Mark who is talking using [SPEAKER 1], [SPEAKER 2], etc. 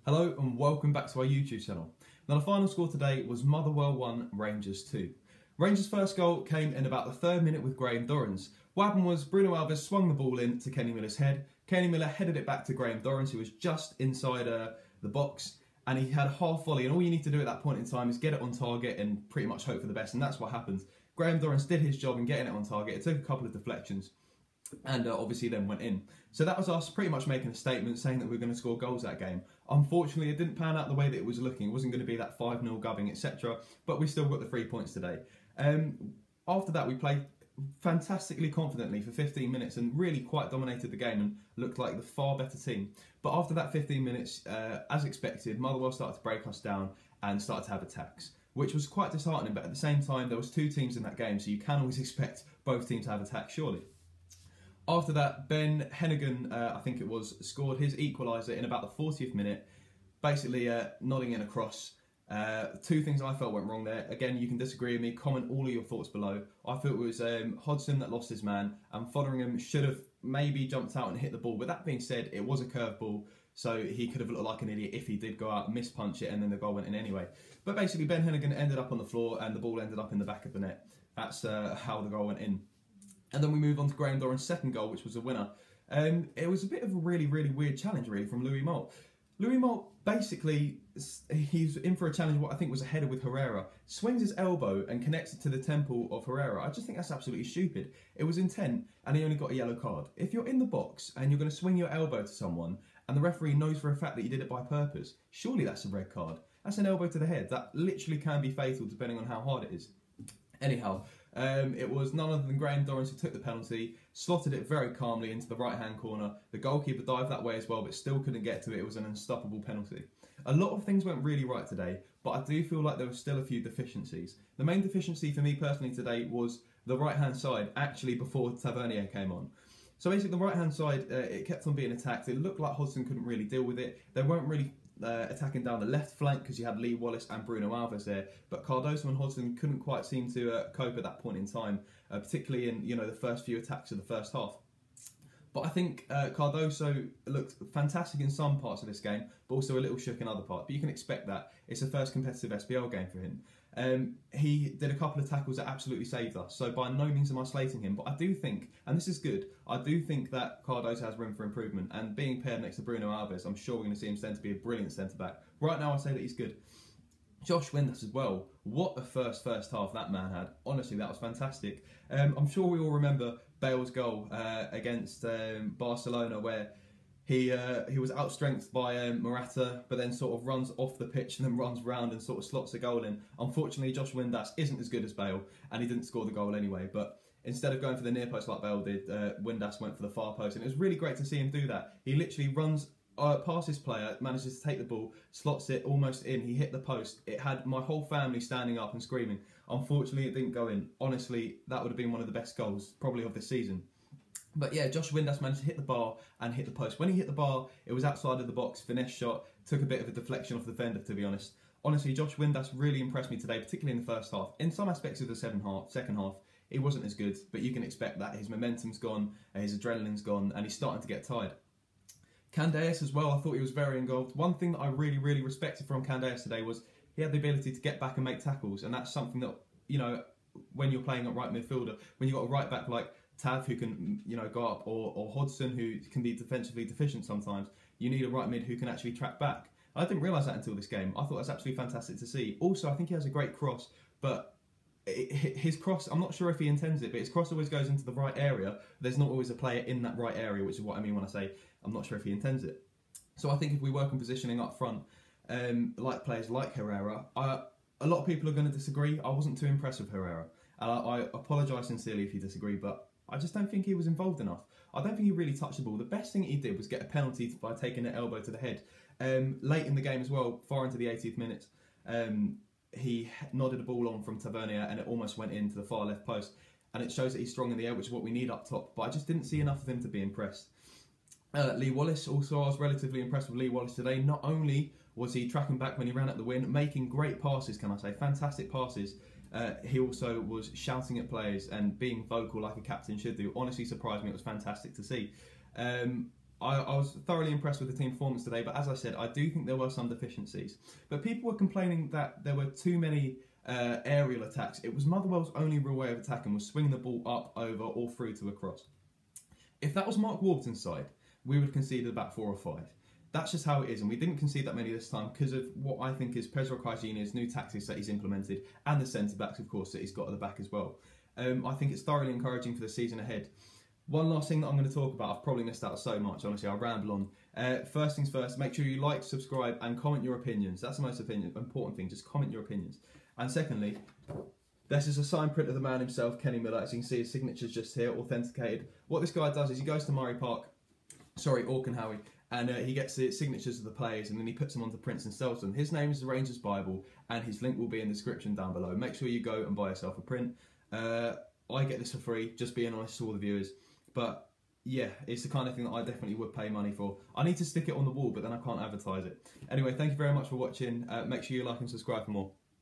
[SPEAKER 1] Hello and welcome back to our YouTube channel. Now the final score today was Motherwell 1, Rangers 2. Rangers' first goal came in about the 3rd minute with Graham Dorrans. What happened was Bruno Alves swung the ball in to Kenny Miller's head. Kenny Miller headed it back to Graham Dorrans, who was just inside the box, and he had a half volley, and all you need to do at that point in time is get it on target and pretty much hope for the best, and that's what happened. Graham Dorrans did his job in getting it on target. It took a couple of deflections and obviously then went in. So that was us pretty much making a statement saying that we were going to score goals that game. Unfortunately, it didn't pan out the way that it was looking. It wasn't going to be that 5-0 gubbing, etc. But we still got the 3 points today. After that, we played fantastically confidently for 15 minutes and really quite dominated the game and looked like the far better team. But after that 15 minutes, as expected, Motherwell started to break us down and started to have attacks, which was quite disheartening. But at the same time, there was 2 teams in that game, so you can always expect both teams to have attacks, surely. After that, Ben Hennigan, I think it was, scored his equaliser in about the 40th minute, basically nodding in a cross. 2 things I felt went wrong there. Again, you can disagree with me, comment all of your thoughts below. I thought it was Hodgson that lost his man, and Fotheringham should have maybe jumped out and hit the ball. But that being said, it was a curved ball, so he could have looked like an idiot if he did go out and mispunch it and then the goal went in anyway. But basically, Ben Hennigan ended up on the floor and the ball ended up in the back of the net. That's how the goal went in. And then we move on to Graham Dorrans' second goal, which was a winner. It was a bit of a really weird challenge, really, from Louis Moult. Louis Moult, basically, he's in for a challenge, what I think was a header with Herrera. Swings his elbow and connects it to the temple of Herrera. I just think that's absolutely stupid. It was intent, and he only got a yellow card. If you're in the box and you're going to swing your elbow to someone, and the referee knows for a fact that you did it by purpose, surely that's a red card. That's an elbow to the head. That literally can be fatal, depending on how hard it is. Anyhow, it was none other than Graham Dorrans who took the penalty, slotted it very calmly into the right-hand corner. The goalkeeper dived that way as well, but still couldn't get to it. It was an unstoppable penalty. A lot of things went really right today, but I do feel like there were still a few deficiencies. The main deficiency for me personally today was the right-hand side, actually before Tavernier came on. So basically the right-hand side, it kept on being attacked. It looked like Hodgson couldn't really deal with it. They weren't really attacking down the left flank because you had Lee Wallace and Bruno Alves there, but Cardoso and Hodgson couldn't quite seem to cope at that point in time, particularly in the first few attacks of the first half. But I think Cardoso looked fantastic in some parts of this game, but also a little shook in other parts. But you can expect that. It's the first competitive SPL game for him. He did a couple of tackles that absolutely saved us, so by no means am I slating him, but I do think, and this is good, I do think that Cardoso has room for improvement, and being paired next to Bruno Alves, I'm sure we're going to see him stand to be a brilliant centre-back. Right now I say that he's good. Josh Windass as well, what a first half that man had. Honestly, that was fantastic. I'm sure we all remember Bale's goal against Barcelona, where he was outstrengthed by Morata, but then sort of runs off the pitch and then runs round and sort of slots a goal in. Unfortunately, Josh Windass isn't as good as Bale, and he didn't score the goal anyway. But instead of going for the near post like Bale did, Windass went for the far post, and it was really great to see him do that. He literally runs past his player, manages to take the ball, slots it almost in. He hit the post. It had my whole family standing up and screaming. Unfortunately, it didn't go in. Honestly, that would have been one of the best goals probably of this season. But yeah, Josh Windass managed to hit the bar and hit the post. When he hit the bar, it was outside of the box, finesse shot, took a bit of a deflection off the defender, to be honest. Honestly, Josh Windass really impressed me today, particularly in the first half. In some aspects of the second half, it wasn't as good, but you can expect that. His momentum's gone, his adrenaline's gone, and he's starting to get tired. Candace as well, I thought he was very involved. One thing that I really respected from Candace today was he had the ability to get back and make tackles, and that's something that, when you're playing at right midfielder, when you've got a right back like Tav who can, go up, or Hodgson who can be defensively deficient sometimes, you need a right mid who can actually track back. I didn't realise that until this game. I thought that's absolutely fantastic to see. Also, I think he has a great cross, but his cross, I'm not sure if he intends it, but his cross always goes into the right area. There's not always a player in that right area, which is what I mean when I say I'm not sure if he intends it. So I think if we work on positioning up front, like players like Herrera, a lot of people are going to disagree. I wasn't too impressed with Herrera. I apologise sincerely if you disagree, but I just don't think he was involved enough. I don't think he really touched the ball. The best thing he did was get a penalty by taking an elbow to the head. Late in the game as well, far into the 80th minute, he nodded a ball on from Tavernier and it almost went into the far left post. And it shows that he's strong in the air, which is what we need up top. But I just didn't see enough of him to be impressed. Lee Wallace, also I was relatively impressed with Lee Wallace today. Not only was he tracking back when he ran at the win, making great passes, can I say, fantastic passes. He also was shouting at players and being vocal like a captain should do. Honestly surprised me, it was fantastic to see. I was thoroughly impressed with the team performance today, but as I said, I do think there were some deficiencies. But people were complaining that there were too many aerial attacks. It was Motherwell's only real way of attacking was swinging the ball up, over, or through to a cross. If that was Mark Warburton's side, we would have conceded about 4 or 5. That's just how it is, and we didn't concede that many this time because of what I think is Pedro Caixinha's new tactics that he's implemented, and the centre-backs, of course, that he's got at the back as well. I think it's thoroughly encouraging for the season ahead. One last thing that I'm going to talk about, I've probably missed out so much, honestly, I'll ramble on. First things first, make sure you like, subscribe, and comment your opinions. That's the most important thing, just comment your opinions. And secondly, this is a signed print of the man himself, Kenny Miller. As you can see, his signature's just here, authenticated. What this guy does is he goes to Auchenhowie, and he gets the signatures of the players, and then he puts them onto prints and sells them. His name is the Rangers Bible, and his link will be in the description down below. Make sure you go and buy yourself a print. I get this for free, just being honest to all the viewers. But yeah, it's the kind of thing that I definitely would pay money for. I need to stick it on the wall, but then I can't advertise it. Anyway, thank you very much for watching. Make sure you like and subscribe for more.